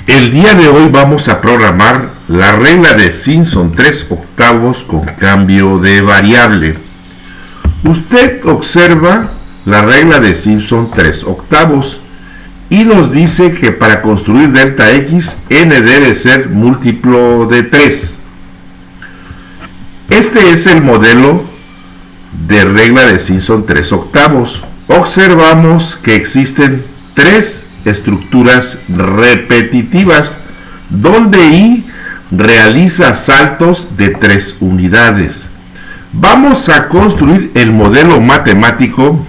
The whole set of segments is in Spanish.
El día de hoy vamos a programar la regla de Simpson 3/8 con cambio de variable. Usted observa la regla de Simpson 3/8 y nos dice que para construir delta x, n debe ser múltiplo de 3. Este es el modelo de regla de Simpson 3/8. Observamos que existen tres estructuras repetitivas donde i realiza saltos de 3 unidades. Vamos a construir el modelo matemático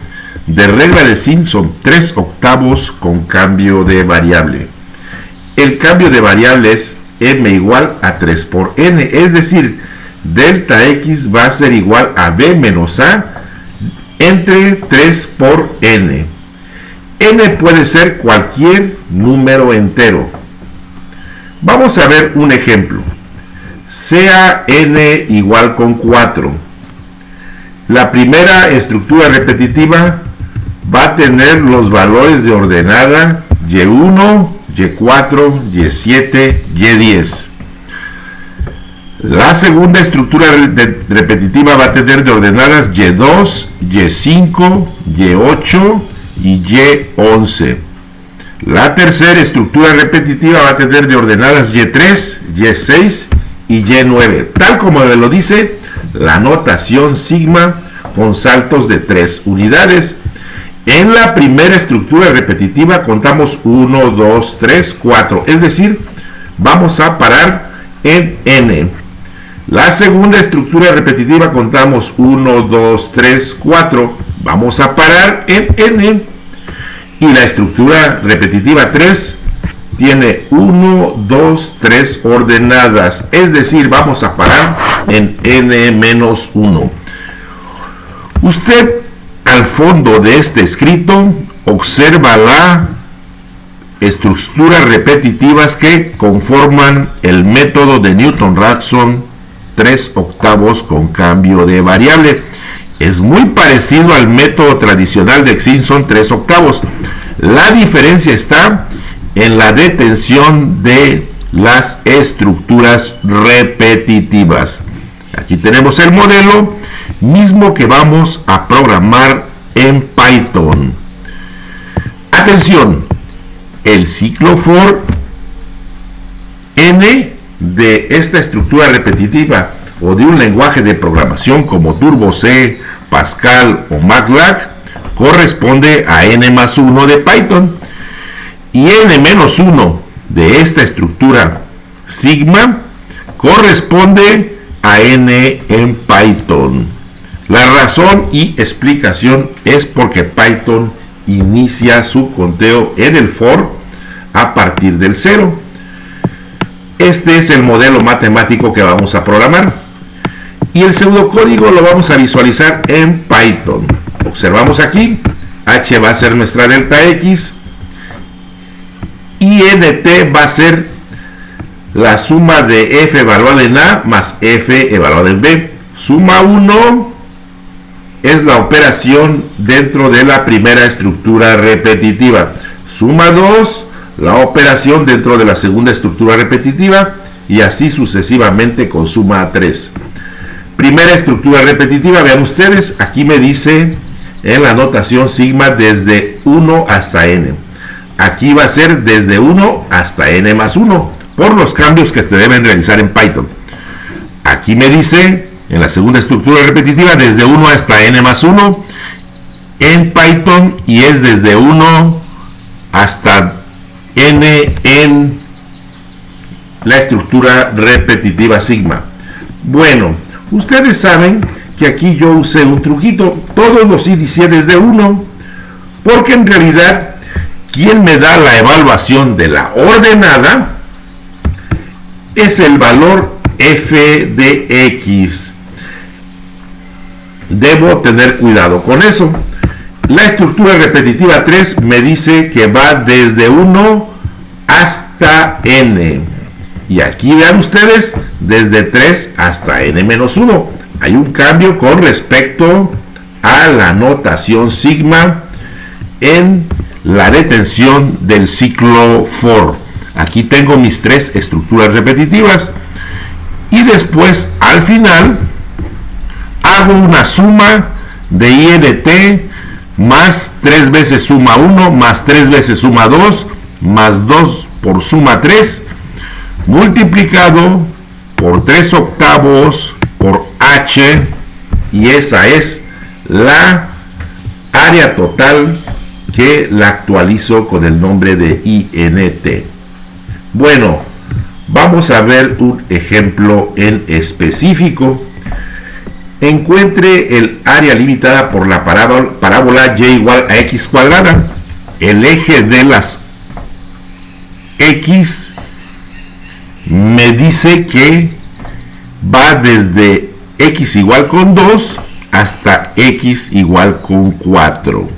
de regla de Simpson 3/8 con cambio de variable. El cambio de variable es m igual a 3 por n, es decir, delta x va a ser igual a b menos a entre 3 por n. N puede ser cualquier número entero. Vamos a ver un ejemplo. Sea n igual con 4. La primera estructura repetitiva va a tener los valores de ordenada y1, y4, y7, y10. La segunda estructura repetitiva va a tener de ordenadas y2, y5, y8 y y11. La tercera estructura repetitiva va a tener de ordenadas y3, y6 y y9, tal como lo dice la notación sigma con saltos de 3 unidades. En la primera estructura repetitiva contamos 1, 2, 3, 4, es decir, vamos a parar en n. La segunda estructura repetitiva contamos 1, 2, 3, 4, vamos a parar en n. Y la estructura repetitiva 3 tiene 1, 2, 3 ordenadas, es decir, vamos a parar en n-1. Usted al fondo de este escrito observa la estructuras repetitivas que conforman el método de Newton-Raphson 3/8 con cambio de variable. Es muy parecido al método tradicional de Simpson 3/8. La diferencia está en la detención de las estructuras repetitivas. Aquí tenemos el modelo mismo que vamos a programar en Python. Atención, el ciclo for n de esta estructura repetitiva o de un lenguaje de programación como Turbo C, Pascal o MATLAB corresponde a n+1 de Python, y n-1 de esta estructura sigma corresponde a n en Python. La razón y explicación es porque Python inicia su conteo en el for a partir del 0. Este es el modelo matemático que vamos a programar. Y el pseudocódigo lo vamos a visualizar en Python. Observamos aquí, h va a ser nuestra delta x, y nt va a ser la suma de f evaluada en a más f evaluada en b. Suma 1 es la operación dentro de la primera estructura repetitiva. Suma 2, la operación dentro de la segunda estructura repetitiva, y así sucesivamente con suma 3. Primera estructura repetitiva, vean ustedes, aquí me dice en la notación sigma desde 1 hasta n. Aquí va a ser desde 1 hasta n+1 por los cambios que se deben realizar en Python. Aquí me dice en la segunda estructura repetitiva desde 1 hasta n+1 en Python, y es desde 1 hasta n en la estructura repetitiva sigma. Bueno, ustedes saben que aquí yo usé un truquito. Todos los inicié desde 1, porque en realidad quien me da la evaluación de la ordenada es el valor f de x. Debo tener cuidado con eso. La estructura repetitiva 3 me dice que va desde 1 hasta n. Y aquí vean ustedes, desde 3 hasta n-1. Hay un cambio con respecto a la notación sigma en la detención del ciclo for. Aquí tengo mis 3 estructuras repetitivas y después al final hago una suma de INT más 3 veces suma 1 más 3 veces suma 2 más 2 por suma 3 multiplicado por 3 octavos por H, y esa es la área total que la actualizo con el nombre de INT. Bueno, vamos a ver un ejemplo en específico. Encuentre el área limitada por la parábola y igual a x cuadrada. El eje de las x me dice que va desde x igual con 2 hasta x igual con 4.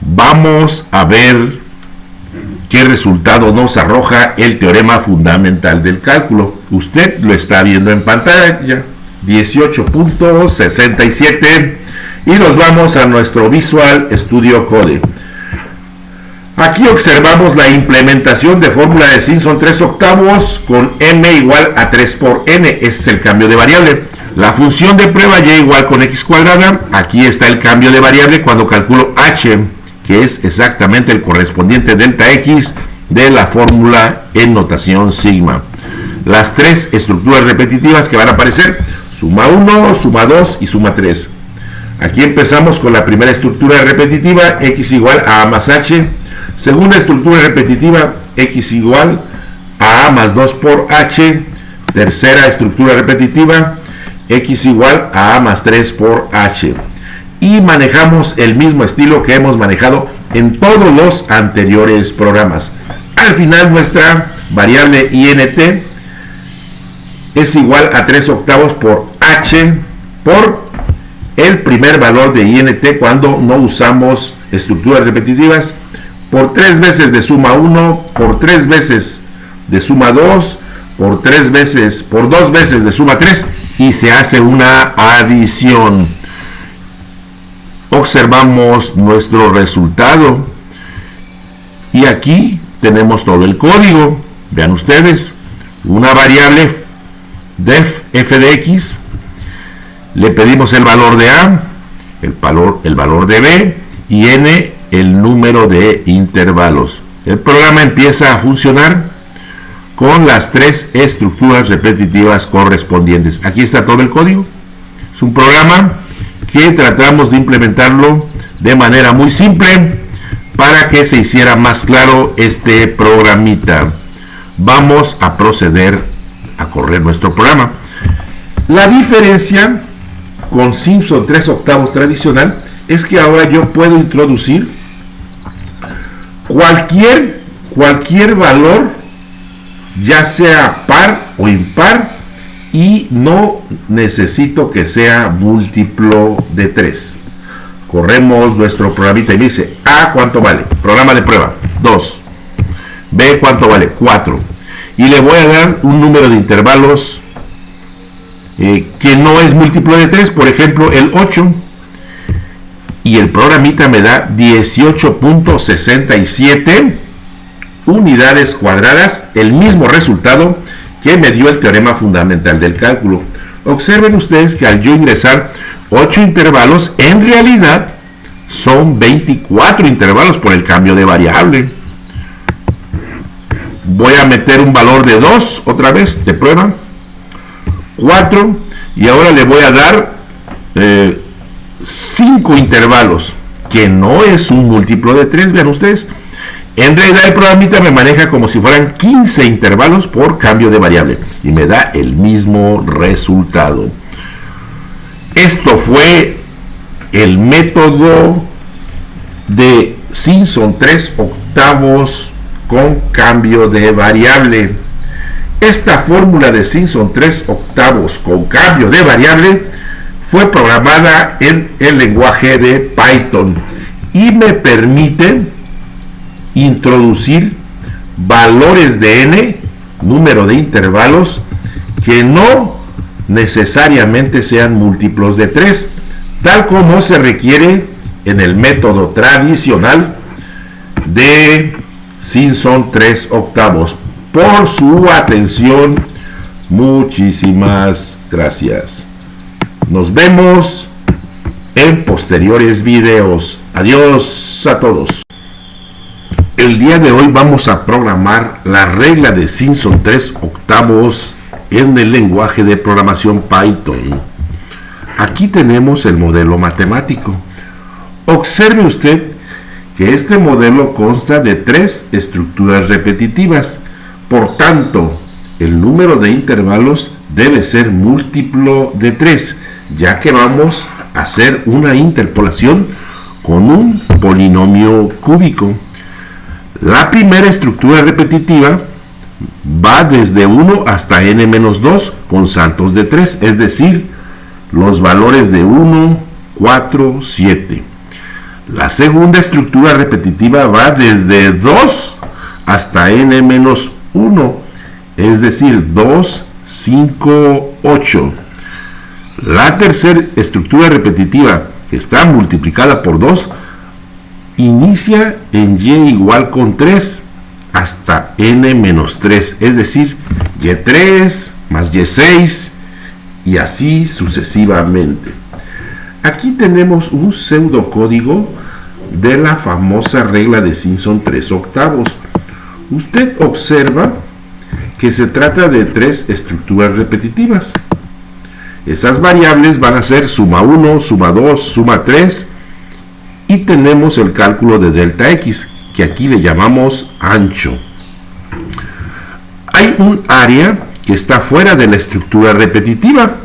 Vamos a ver qué resultado nos arroja el teorema fundamental del cálculo. Usted lo está viendo en pantalla, 18.67, y nos vamos a nuestro Visual Studio Code. Aquí observamos la implementación de fórmula de Simpson 3 octavos con m igual a 3 por n. Ese es el cambio de variable. La función de prueba y igual con x cuadrada. Aquí está el cambio de variable cuando calculo h, que es exactamente el correspondiente delta x de la fórmula en notación sigma. Las 3 estructuras repetitivas que van a aparecer: suma 1, suma 2 y suma 3. Aquí empezamos con la primera estructura repetitiva, x igual a más h. Segunda estructura repetitiva, x igual a más 2 por h. Tercera estructura repetitiva, x igual a más 3 por h. Y manejamos el mismo estilo que hemos manejado en todos los anteriores programas. Al final nuestra variable INT es igual a 3 octavos por h por el primer valor de INT cuando no usamos estructuras repetitivas, por 3 veces de suma 1, por 3 veces de suma 2, por 2 veces de suma 3, y se hace una adición. Observamos nuestro resultado y aquí tenemos todo el código. Vean ustedes, una variable def f de x, le pedimos el valor de a, el valor de b y n el número de intervalos. El programa empieza a funcionar con las 3 estructuras repetitivas correspondientes. Aquí está todo el código. Es un programa que tratamos de implementarlo de manera muy simple para que se hiciera más claro este programita. Vamos a proceder a correr nuestro programa. La diferencia con Simpson 3 octavos tradicional es que ahora yo puedo introducir cualquier valor, ya sea par o impar, y no necesito que sea múltiplo de 3. Corremos nuestro programita y dice: A, ¿cuánto vale? Programa de prueba, 2. B, ¿cuánto vale? 4. Y le voy a dar un número de intervalos que no es múltiplo de 3, por ejemplo el 8, y el programita me da 18.67 unidades cuadradas, el mismo resultado que me dio el teorema fundamental del cálculo. Observen ustedes que al yo ingresar 8 intervalos, en realidad son 24 intervalos por el cambio de variable. Voy a meter un valor de 2 otra vez de prueba, 4, y ahora le voy a dar 5 intervalos, que no es un múltiplo de 3, vean ustedes. En realidad el programita me maneja como si fueran 15 intervalos por cambio de variable y me da el mismo resultado. Esto fue el método de Simpson 3 octavos con cambio de variable. Esta fórmula de Simpson 3 octavos con cambio de variable fue programada en el lenguaje de Python y me permite introducir valores de n, número de intervalos, que no necesariamente sean múltiplos de 3, tal como se requiere en el método tradicional de Simpson 3 octavos. por su atención. Muchísimas gracias. Nos vemos en posteriores videos. Adiós a todos. El día de hoy vamos a programar la regla de Simpson 3/8 en el lenguaje de programación Python. Aquí tenemos el modelo matemático. Observe usted que este modelo consta de 3 estructuras repetitivas. Por tanto, el número de intervalos debe ser múltiplo de 3, ya que vamos a hacer una interpolación con un polinomio cúbico. La primera estructura repetitiva va desde 1 hasta n-2 con saltos de 3, es decir, los valores de 1, 4, 7. La segunda estructura repetitiva va desde 2 hasta n-1, es decir, 2, 5, 8. La tercera estructura repetitiva, que está multiplicada por 2, inicia en y igual con 3 hasta n-3, es decir, y3 más y6 y así sucesivamente. Aquí tenemos un pseudocódigo de la famosa regla de Simpson 3/8. Usted observa que se trata de 3 estructuras repetitivas. Esas variables van a ser suma 1, suma 2, suma 3 y tenemos el cálculo de delta x, que aquí le llamamos ancho. Hay un área que está fuera de la estructura repetitiva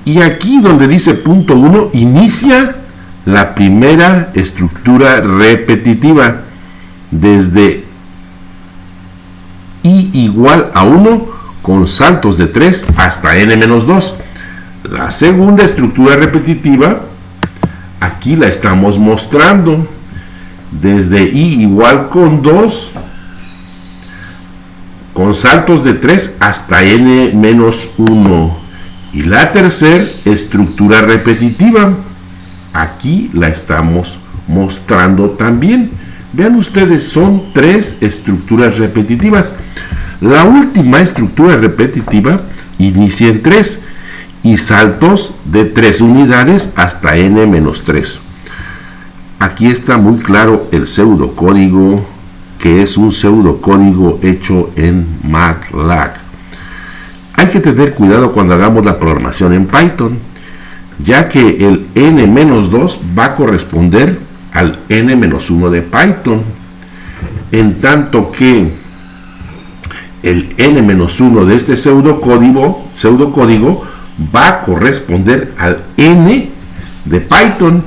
y aquí donde dice punto 1 inicia la primera estructura repetitiva desde i igual a 1 con saltos de 3 hasta n-2. La segunda estructura repetitiva aquí la estamos mostrando desde i igual con 2 con saltos de 3 hasta n-1. Y la tercera estructura repetitiva aquí la estamos mostrando también. Vean ustedes, son 3 estructuras repetitivas. La última estructura repetitiva inicia en 3 y saltos de 3 unidades hasta n-3. Aquí está muy claro el pseudocódigo, que es un pseudocódigo hecho en MATLAB. Hay que tener cuidado cuando hagamos la programación en Python, ya que el n-2 va a corresponder al n-1 de Python, en tanto que el n-1 de este pseudocódigo va a corresponder al n de Python,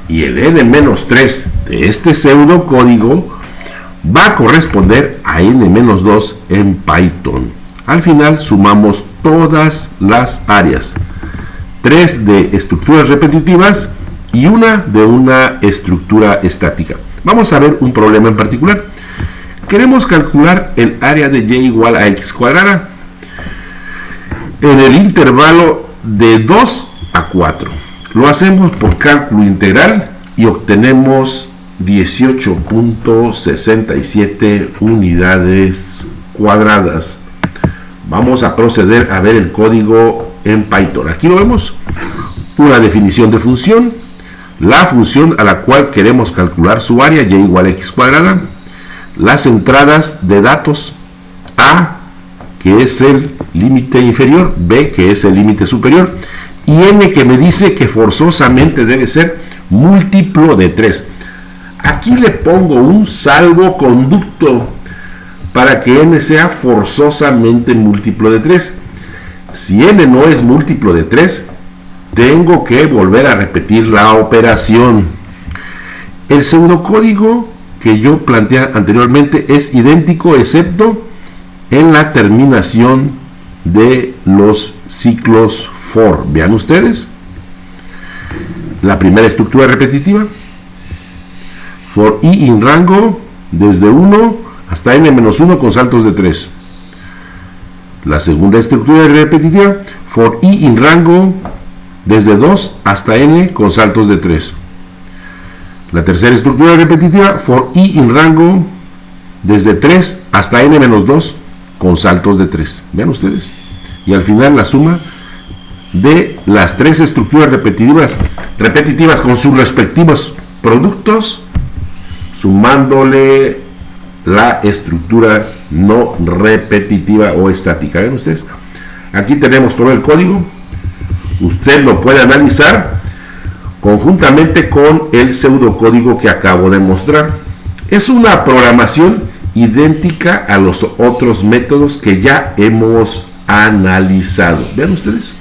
y el n-3 de este pseudocódigo va a corresponder a n-2 en Python. Al final sumamos todas las áreas, 3 de estructuras repetitivas y una de una estructura estática. Vamos a ver un problema en particular. Queremos calcular el área de y igual a x cuadrada en el intervalo de 2 a 4. Lo hacemos por cálculo integral y obtenemos 18.67 unidades cuadradas. Vamos a proceder a ver el código en Python. Aquí lo vemos, una definición de función, la función a la cual queremos calcular su área, y igual a x cuadrada, las entradas de datos, a, que es el límite inferior, b, que es el límite superior, y n, que me dice que forzosamente debe ser múltiplo de 3. Aquí le pongo un salvoconducto para que n sea forzosamente múltiplo de 3. Si n no es múltiplo de 3, tengo que volver a repetir la operación. El pseudocódigo que yo planteé anteriormente es idéntico, excepto en la terminación de los ciclos for. Vean ustedes, la primera estructura repetitiva, for i in rango desde 1 hasta n-1 con saltos de 3. La segunda estructura repetitiva, for i in rango desde 2 hasta n con saltos de 3. La tercera estructura repetitiva, for i in rango desde 3 hasta n-2 con saltos de 3. Vean ustedes. Y al final la suma de las 3 estructuras repetitivas con sus respectivos productos, sumándole la estructura no repetitiva o estática. ¿Ven ustedes? Aquí tenemos todo el código. Usted lo puede analizar conjuntamente con el pseudocódigo que acabo de mostrar. Es una programación idéntica a los otros métodos que ya hemos analizado. Vean ustedes.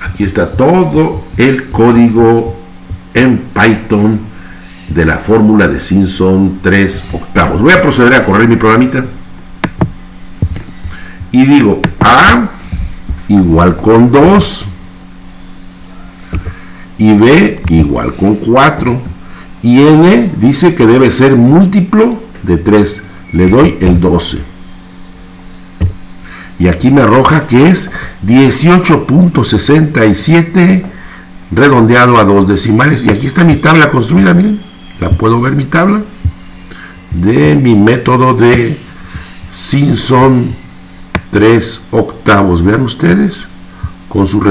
Aquí está todo el código en Python de la fórmula de Simpson 3/8. Voy a proceder a correr mi programita. Y digo A igual con 2 y B igual con 4 y N dice que debe ser múltiplo de 3. Le doy el 12 y aquí me arroja que es 18.67 redondeado a 2 decimales. Y aquí está mi tabla construida, miren, la puedo ver, mi tabla de mi método de Simpson 3/8. Vean ustedes, con sus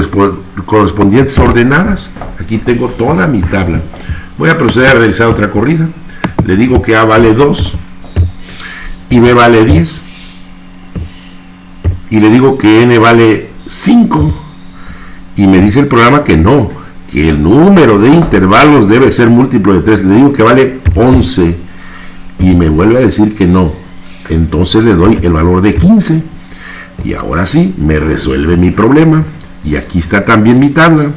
correspondientes ordenadas. Aquí tengo toda mi tabla. Voy a proceder a realizar otra corrida. Le digo que A vale 2 y B vale 10 y le digo que N vale 5 y me dice el programa que no, que el número de intervalos debe ser múltiplo de 3. Le digo que vale 11 y me vuelve a decir que no. Entonces le doy el valor de 15 y ahora sí me resuelve mi problema. Y aquí está también mi tabla.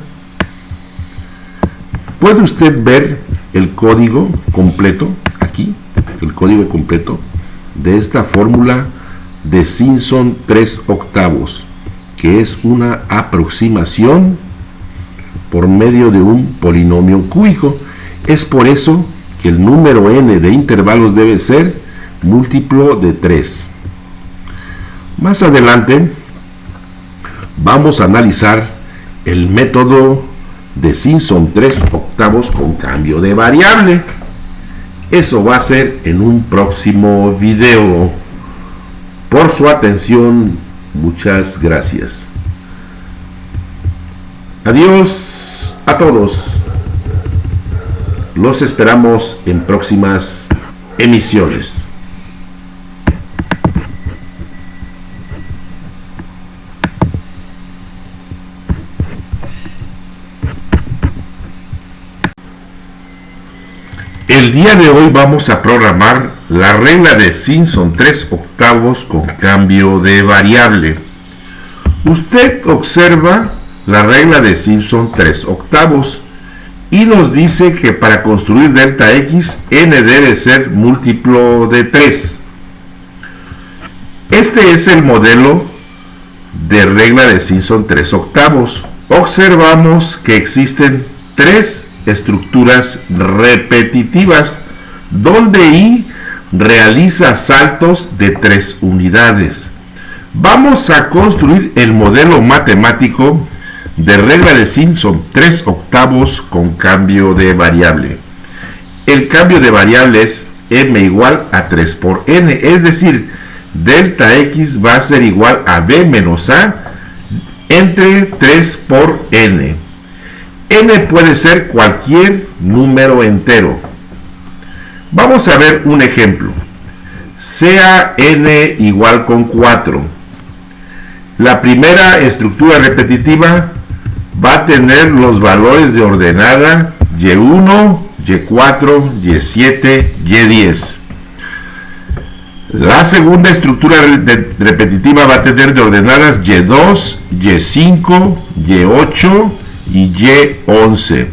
Puede usted ver el código completo, aquí, el código completo de esta fórmula de Simpson 3/8, que es una aproximación por medio de un polinomio cúbico. Es por eso que el número n de intervalos debe ser múltiplo de 3. Más adelante vamos a analizar el método de Simpson 3/8 con cambio de variable. Eso va a ser en un próximo video. Por su atención, muchas gracias. Adiós a todos. Los esperamos en próximas emisiones. El día de hoy vamos a programar la regla de Simpson 3/8 con cambio de variable. Usted observa la regla de Simpson 3/8 y nos dice que para construir delta x, n debe ser múltiplo de 3. Este es el modelo de regla de Simpson 3/8. Observamos que existen 3 estructuras repetitivas donde i realiza saltos de 3 unidades. Vamos a construir el modelo matemático de regla de Simpson 3/8 con cambio de variable. El cambio de variable es m igual a 3 por n, es decir, delta x va a ser igual a b menos a entre 3 por n. N puede ser cualquier número entero. Vamos a ver un ejemplo. Sea n igual con 4. La primera estructura repetitiva va a tener los valores de ordenada y1, y4, y7, y10. La segunda estructura repetitiva va a tener de ordenadas y2, y5, y8 y y11.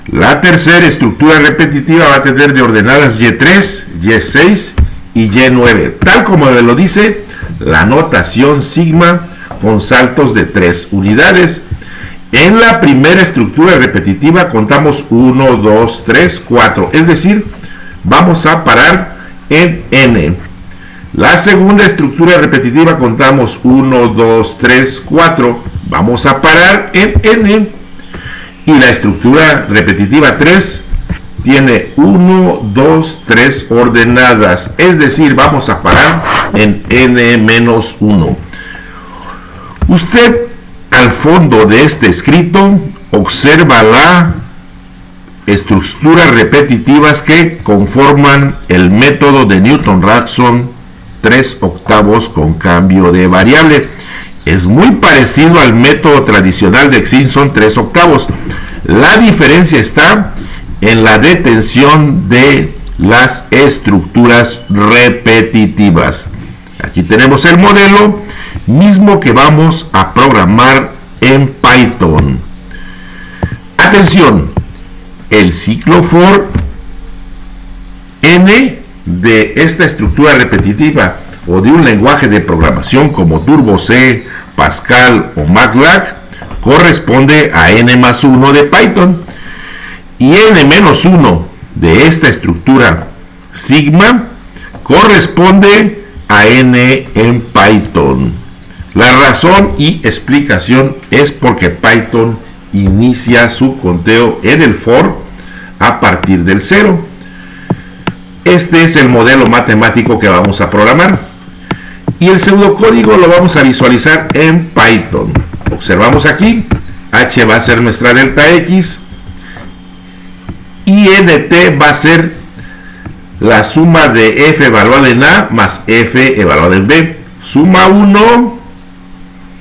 La tercera estructura repetitiva va a tener de ordenadas y3, y6 y y9, tal como lo dice la notación sigma con saltos de 3 unidades. En la primera estructura repetitiva contamos 1, 2, 3, 4, es decir, vamos a parar en n. La segunda estructura repetitiva contamos 1, 2, 3, 4, vamos a parar en n. Y la estructura repetitiva 3 tiene 1, 2, 3 ordenadas, es decir, vamos a parar en n-1. Usted al fondo de este escrito observa la estructuras repetitivas que conforman el método de Newton-Raphson 3/8 con cambio de variable. Es muy parecido al método tradicional de Simpson 3/8. La diferencia está en la detención de las estructuras repetitivas. Aquí tenemos el modelo mismo que vamos a programar en Python. Atención, el ciclo for n de esta estructura repetitiva o de un lenguaje de programación como Turbo C, Pascal o MATLAB corresponde a n+1 de Python, y n-1 de esta estructura sigma corresponde a n en Python. La razón y explicación es porque Python inicia su conteo en el for a partir del 0. Este es el modelo matemático que vamos a programar, y el pseudocódigo lo vamos a visualizar en Python. Observamos aquí, h va a ser nuestra delta x, y nt va a ser la suma de f evaluada en a más f evaluada en b. Suma 1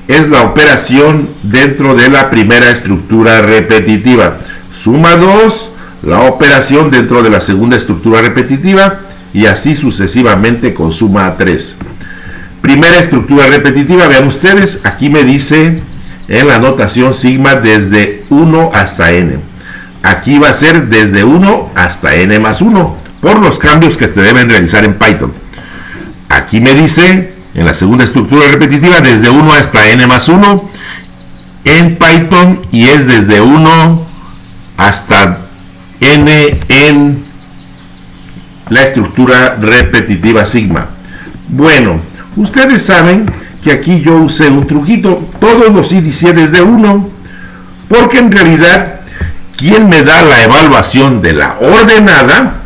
es la operación dentro de la primera estructura repetitiva. Suma 2, la operación dentro de la segunda estructura repetitiva, y así sucesivamente con suma 3. Primera estructura repetitiva, vean ustedes, aquí me dice en la notación sigma desde 1 hasta n. Aquí va a ser desde 1 hasta n+1, por los cambios que se deben realizar en Python. Aquí me dice en la segunda estructura repetitiva desde 1 hasta n+1 en Python, y es desde 1 hasta n en la estructura repetitiva sigma. Bueno, ustedes saben que aquí yo usé un truquito, todos los inicié desde 1, porque en realidad quien me da la evaluación de la ordenada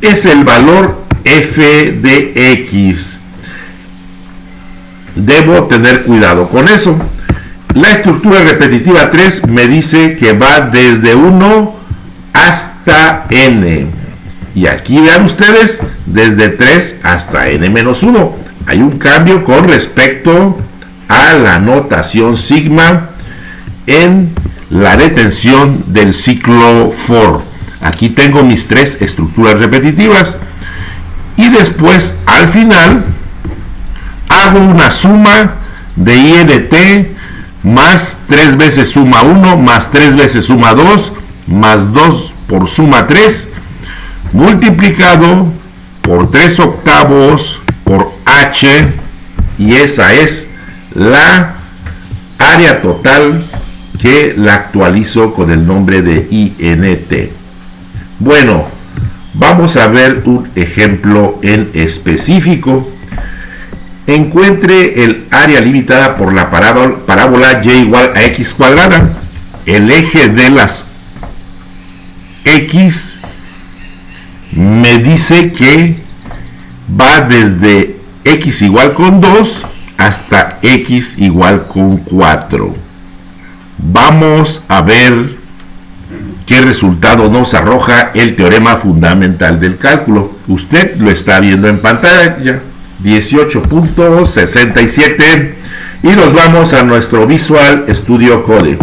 es el valor f de x. Debo tener cuidado con eso. La estructura repetitiva 3 me dice que va desde 1 hasta n. Y aquí vean ustedes, desde 3 hasta n-1. Hay un cambio con respecto a la notación sigma en la detención del ciclo for. Aquí tengo mis 3 estructuras repetitivas, y después al final hago una suma de int más 3 veces suma 1 más 3 veces suma 2 más 2 por suma 3 multiplicado por 3/8 por h, y esa es la área total que la actualizo con el nombre de int. Bueno, vamos a ver un ejemplo en específico. Encuentre el área limitada por la parábola y igual a x cuadrada. El eje de las x me dice que va desde x igual con 2 hasta x igual con 4. Vamos a ver qué resultado nos arroja el teorema fundamental del cálculo. Usted lo está viendo en pantalla, 18.67, y nos vamos a nuestro Visual Studio Code.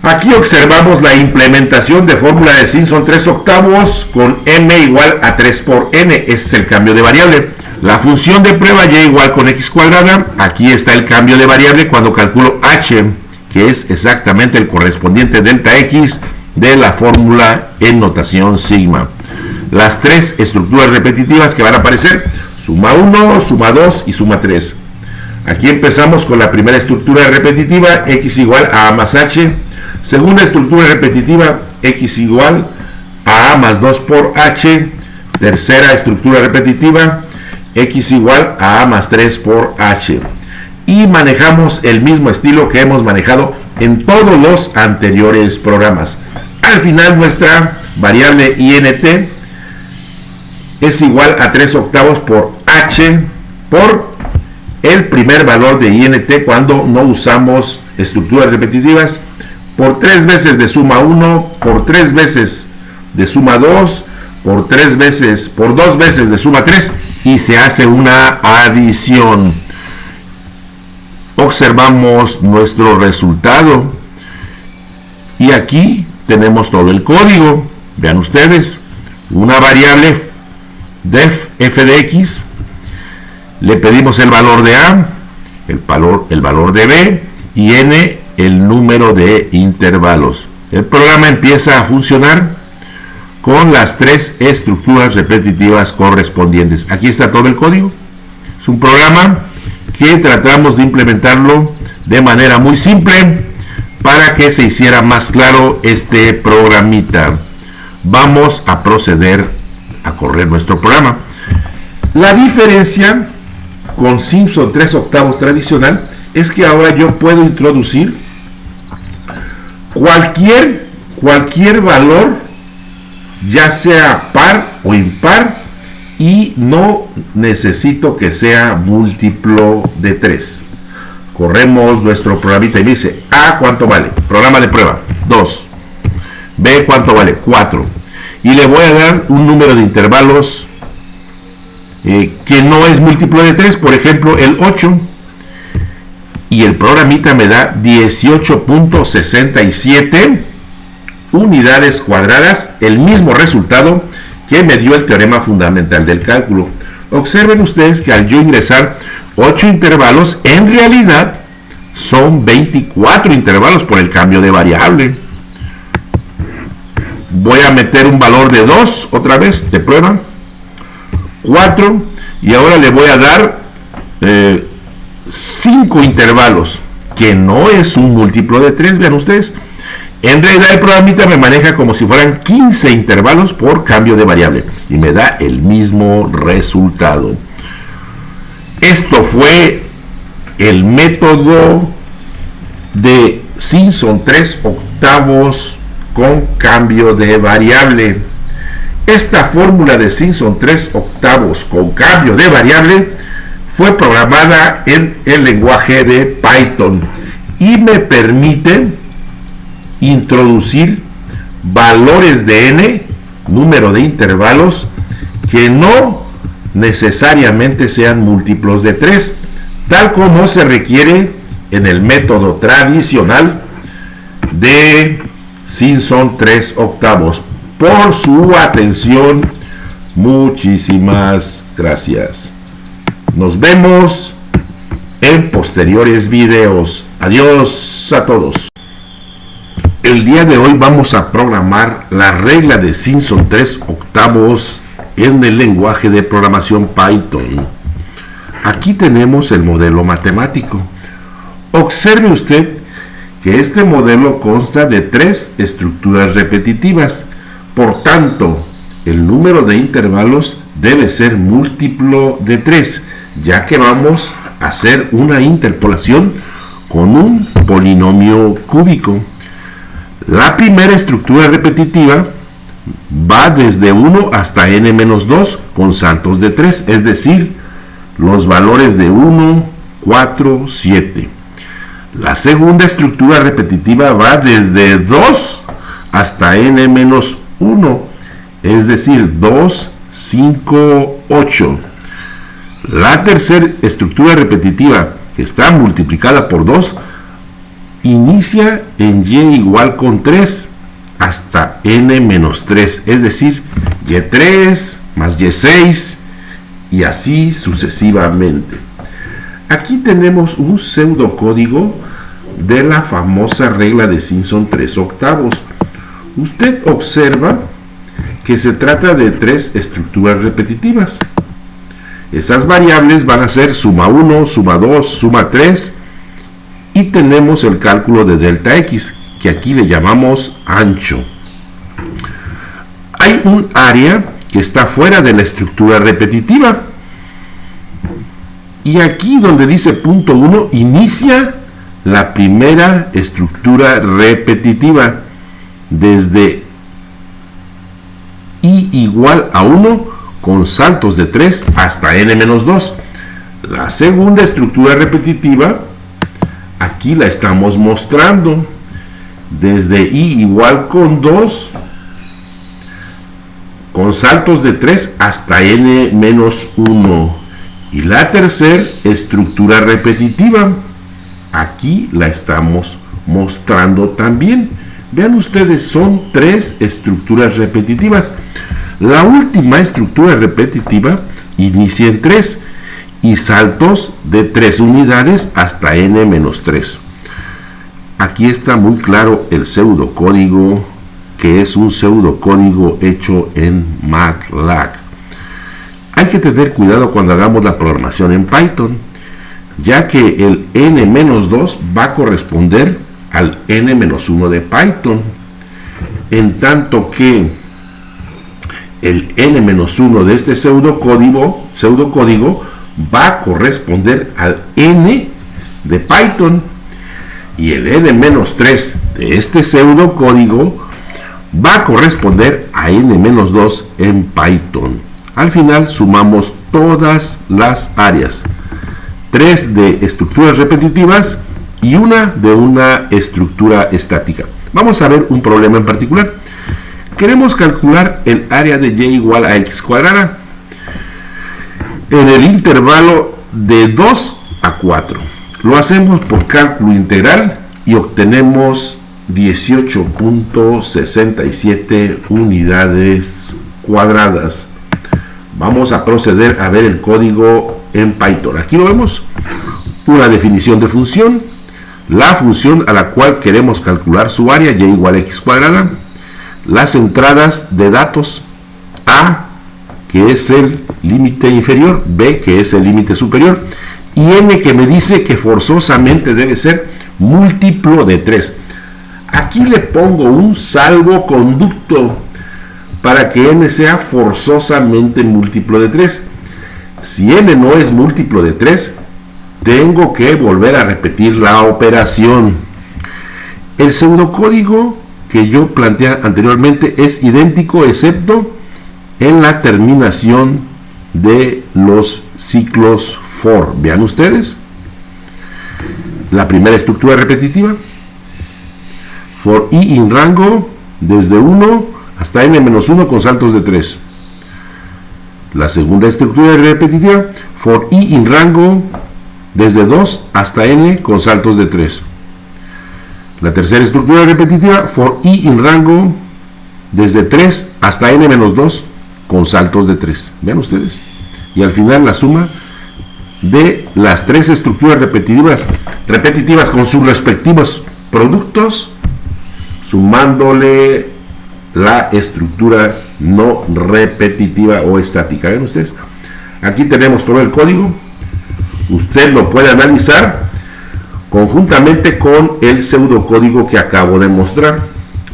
Aquí observamos la implementación de fórmula de Simpson 3/8 con m igual a 3 por n. Ese es el cambio de variable. La función de prueba y igual con x cuadrada. Aquí está el cambio de variable cuando calculo h, que es exactamente el correspondiente delta x de la fórmula en notación sigma. Las 3 estructuras repetitivas que van a aparecer: suma 1, suma 2 y suma 3. Aquí empezamos con la primera estructura repetitiva, x igual a más h. Segunda estructura repetitiva, x igual a a más 2 por h. Tercera estructura repetitiva, x igual a a más 3 por h. Y manejamos el mismo estilo que hemos manejado en todos los anteriores programas. Al final nuestra variable int es igual a 3 octavos por h por el primer valor de int cuando no usamos estructuras repetitivas, por 3 veces de suma 1, por 3 veces de suma 2, por 2 veces de suma 3, y se hace una adición. Observamos nuestro resultado y aquí tenemos todo el código. Vean ustedes, una variable def f de x, le pedimos el valor de a, el valor de b y n el número de intervalos. El programa empieza a funcionar con las 3 estructuras repetitivas correspondientes. Aquí está todo el código. Es un programa que tratamos de implementarlo de manera muy simple para que se hiciera más claro este programita. Vamos a proceder a correr nuestro programa. La diferencia con Simpson 3 octavos tradicional es que ahora yo puedo introducir cualquier valor, ya sea par o impar, y no necesito que sea múltiplo de 3. Corremos nuestro programita y me dice A cuánto vale, programa de prueba 2, B cuánto vale 4, y le voy a dar un número de intervalos que no es múltiplo de 3, por ejemplo el 8, y el programita me da 18.67 unidades cuadradas, el mismo resultado que me dio el teorema fundamental del cálculo. Observen ustedes que al yo ingresar 8 intervalos, en realidad son 24 intervalos por el cambio de variable. Voy a meter un valor de 2 otra vez de prueba, 4, y ahora le voy a dar 5 intervalos, que no es un múltiplo de 3, vean ustedes. En realidad el programita me maneja como si fueran 15 intervalos por cambio de variable y me da el mismo resultado. Esto fue el método de Simpson 3 octavos con cambio de variable. Esta fórmula de Simpson 3 octavos con cambio de variable fue programada en el lenguaje de Python y me permite introducir valores de n, número de intervalos, que no necesariamente sean múltiplos de 3, tal como se requiere en el método tradicional de Simpson 3 octavos. Por su atención, muchísimas gracias. Nos vemos en posteriores videos. Adiós a todos. El día de hoy vamos a programar la regla de Simpson 3 octavos en el lenguaje de programación Python. Aquí tenemos el modelo matemático. Observe usted que este modelo consta de 3 estructuras repetitivas. Por tanto, el número de intervalos debe ser múltiplo de 3, ya que vamos a hacer una interpolación con un polinomio cúbico. La primera estructura repetitiva va desde 1 hasta n-2 con saltos de 3, es decir, los valores de 1, 4, 7. La segunda estructura repetitiva va desde 2 hasta n-1, es decir, 2, 5, 8. La tercera estructura repetitiva, que está multiplicada por 2, inicia en y igual con 3 hasta n-3, es decir, y3 más y6 y así sucesivamente. Aquí tenemos un pseudocódigo de la famosa regla de Simpson 3 octavos. Usted observa que se trata de 3 estructuras repetitivas. Esas variables van a ser suma 1, suma 2, suma 3, y tenemos el cálculo de delta x, que aquí le llamamos ancho. Hay un área que está fuera de la estructura repetitiva, y aquí donde dice punto 1 inicia la primera estructura repetitiva. desde i igual a 1 con saltos de 3 hasta n-2. La segunda estructura repetitiva, aquí la estamos mostrando desde i igual con 2 con saltos de 3 hasta n-1. Y la tercera estructura repetitiva, aquí la estamos mostrando también. Vean ustedes, son 3 estructuras repetitivas. La última estructura repetitiva inicia en 3 y saltos de 3 unidades hasta n-3. Aquí está muy claro el pseudocódigo, que es un pseudocódigo hecho en MATLAB. Hay que tener cuidado cuando hagamos la programación en Python, ya que el n-2 va a corresponder al n-1 de Python, en tanto que el n-1 de este pseudocódigo va a corresponder al n de Python, y el n-3 de este pseudocódigo va a corresponder a n-2 en Python. Al final sumamos todas las áreas, 3 de estructuras repetitivas y una de una estructura estática. Vamos a ver un problema en particular. Queremos calcular el área de y igual a x cuadrada en el intervalo de 2 a 4. Lo hacemos por cálculo integral y obtenemos 18.67 unidades cuadradas. Vamos a proceder a ver el código en Python. Aquí lo vemos, una definición de función, la función a la cual queremos calcular su área, y igual a x cuadrada, las entradas de datos, a, que es el límite inferior, b, que es el límite superior, y n, que me dice que forzosamente debe ser múltiplo de 3. Aquí le pongo un salvoconducto para que n sea forzosamente múltiplo de 3. Si n no es múltiplo de 3, tengo que volver a repetir la operación. El pseudocódigo que yo planteé anteriormente es idéntico, excepto en la terminación de los ciclos for. Vean ustedes, la primera estructura repetitiva, for i en rango desde 1 hasta n-1 con saltos de 3. La segunda estructura repetitiva, for i en rango desde 2 hasta n con saltos de 3. La tercera estructura repetitiva, for i en rango desde 3 hasta n-2 con saltos de 3. Vean ustedes. Y al final la suma de las 3 estructuras repetitivas con sus respectivos productos, sumándole la estructura no repetitiva o estática. ¿Ven ustedes? Aquí tenemos todo el código. Usted lo puede analizar conjuntamente con el pseudocódigo que acabo de mostrar.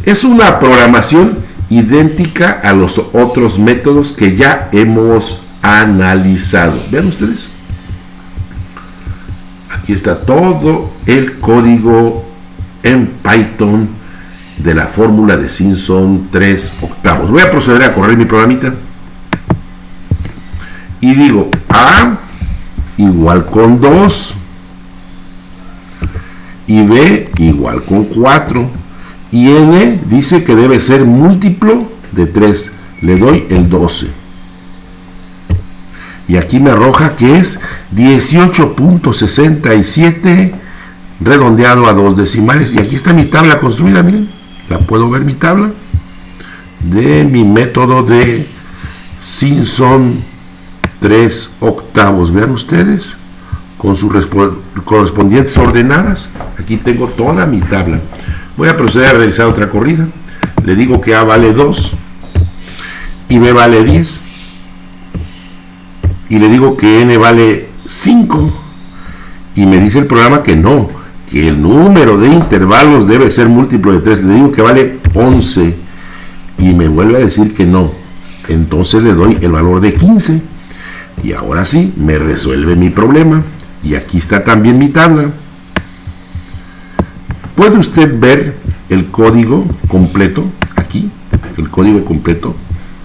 Es una programación idéntica a los otros métodos que ya hemos analizado. Vean ustedes. Aquí está todo el código en Python de la fórmula de Simpson 3/8. Voy a proceder a correr mi programita y digo a igual con 2 y b igual con 4 y n dice que debe ser múltiplo de 3. Le doy el 12 y aquí me arroja que es 18.67 redondeado a 2 decimales. Y aquí está mi tabla construida, miren, la puedo ver, mi tabla de mi método de Simpson 3/8. Vean ustedes, con sus correspondientes ordenadas. Aquí tengo toda mi tabla. Voy a proceder a realizar otra corrida. Le digo que a vale 2 y b vale 10 y le digo que n vale 5 y me dice el programa que no, que el número de intervalos debe ser múltiplo de 3. Le digo que vale 11 y me vuelve a decir que no. Entonces le doy el valor de 15 y ahora sí me resuelve mi problema. Y aquí está también mi tabla. Puede usted ver el código completo, aquí, el código completo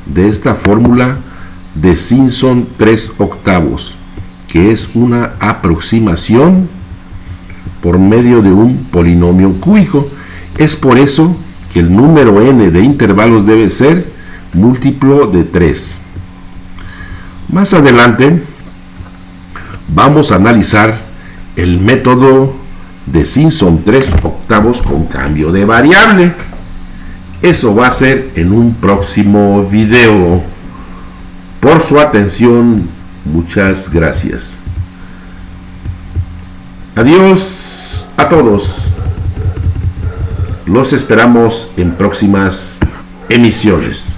de esta fórmula de Simpson 3/8, que es una aproximación por medio de un polinomio cúbico. Es por eso que el número n de intervalos debe ser múltiplo de 3. Más adelante vamos a analizar el método de Simpson 3/8 con cambio de variable. Eso va a ser en un próximo video. Por su atención, muchas gracias. Adiós a todos. Los esperamos en próximas emisiones.